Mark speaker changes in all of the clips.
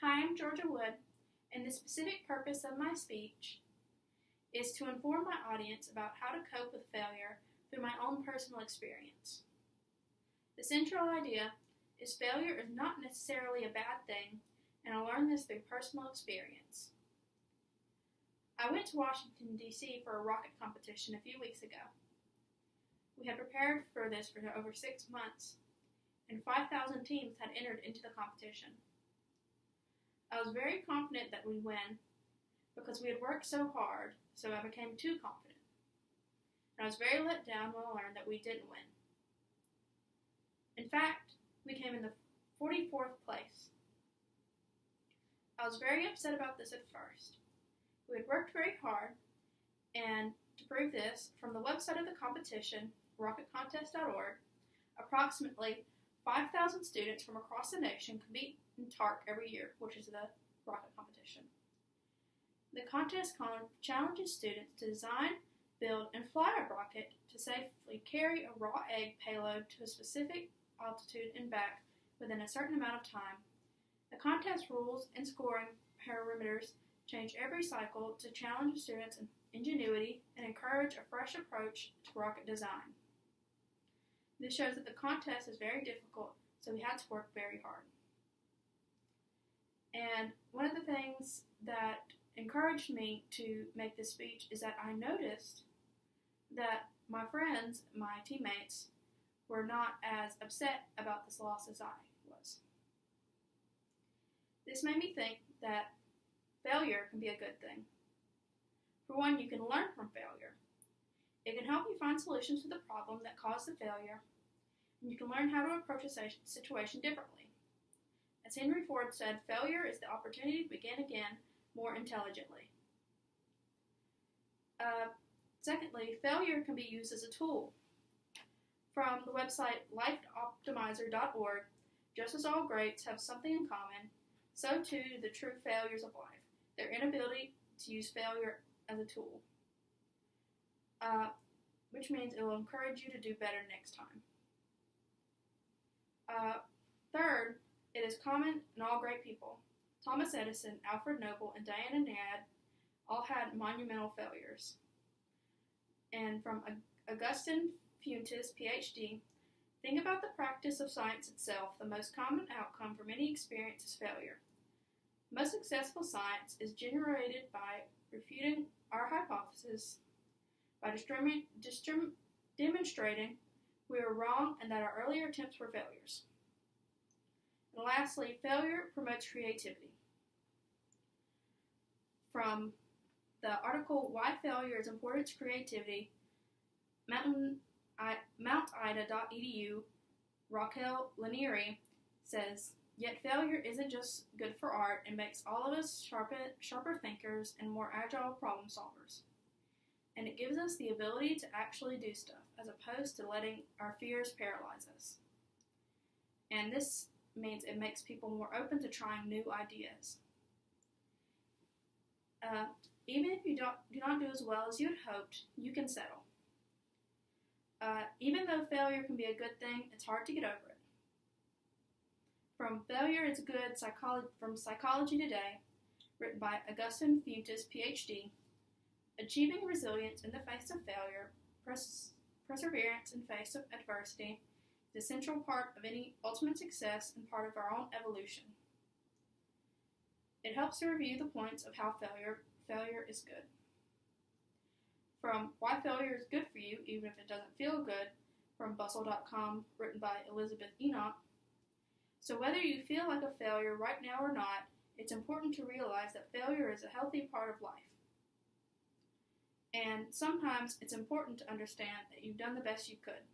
Speaker 1: Hi, I'm Georgia Wood, and the specific purpose of my speech is to inform my audience about how to cope with failure through my own personal experience. The central idea is failure is not necessarily a bad thing, and I learned this through personal experience. I went to Washington, D.C. for a rocket competition a few weeks ago. We had prepared for this for over 6 months, and 5,000 teams had entered into the competition. I was very confident that we'd win because we had worked so hard, so I became too confident. And I was very let down when I learned that we didn't win. In fact, we came in the 44th place. I was very upset about this at first. We had worked very hard, and to prove this, from the website of the competition, rocketcontest.org, approximately 5,000 students from across the nation compete in TARC every year, which is the rocket competition. The contest challenges students to design, build, and fly a rocket to safely carry a raw egg payload to a specific altitude and back within a certain amount of time. The contest rules and scoring parameters change every cycle to challenge students' ingenuity and encourage a fresh approach to rocket design. This shows that the contest is very difficult, so we had to work very hard. And one of the things that encouraged me to make this speech is that I noticed that my friends, my teammates, were not as upset about this loss as I was. This made me think that failure can be a good thing. For one, you can learn from failure. It can help you find solutions to the problem that caused the failure, and you can learn how to approach a situation differently. As Henry Ford said, failure is the opportunity to begin again more intelligently. Secondly, failure can be used as a tool. From the website lifeoptimizer.org, just as all greats have something in common, so too do the true failures of life, their inability to use failure as a tool, which means it will encourage you to do better next time. Third, it is common in all great people. Thomas Edison, Alfred Nobel, and Diana Nyad all had monumental failures. And from Augustin Fuentes, PhD, think about the practice of science itself. The most common outcome from any experience is failure. Most successful science is generated by refuting our hypothesis, by demonstrating we were wrong and that our earlier attempts were failures. And lastly, failure promotes creativity. From the article, Why Failure is Important to Creativity, mountida.edu, Raquel Lanieri says, yet failure isn't just good for art, it makes all of us sharper thinkers and more agile problem solvers. And it gives us the ability to actually do stuff, as opposed to letting our fears paralyze us. And this means it makes people more open to trying new ideas. Even if you do not do as well as you had hoped, you can settle. Even though failure can be a good thing, it's hard to get over it. From Failure is Good from Psychology Today, written by Augustin Fuentes, PhD, achieving resilience in the face of failure, perseverance in face of adversity, is a central part of any ultimate success and part of our own evolution. It helps to review the points of how failure is good. From Why Failure is Good for You, Even if It Doesn't Feel Good, from Bustle.com, written by Elizabeth Enoch. So whether you feel like a failure right now or not, it's important to realize that failure is a healthy part of life. And sometimes it's important to understand that you've done the best you could.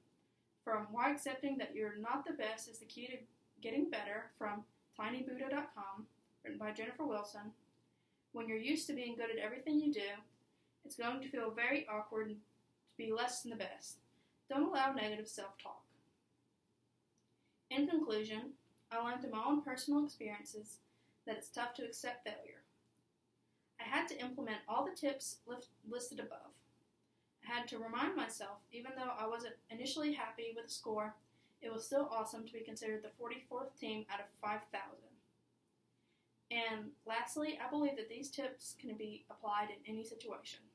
Speaker 1: From Why Accepting That You're Not the Best is the Key to Getting Better, from tinybuddha.com, written by Jennifer Wilson. When you're used to being good at everything you do, it's going to feel very awkward to be less than the best. Don't allow negative self-talk. In conclusion, I learned through my own personal experiences that it's tough to accept failure. I had to implement all the tips listed above. I had to remind myself, even though I wasn't initially happy with the score, it was still awesome to be considered the 44th team out of 5,000. And lastly, I believe that these tips can be applied in any situation.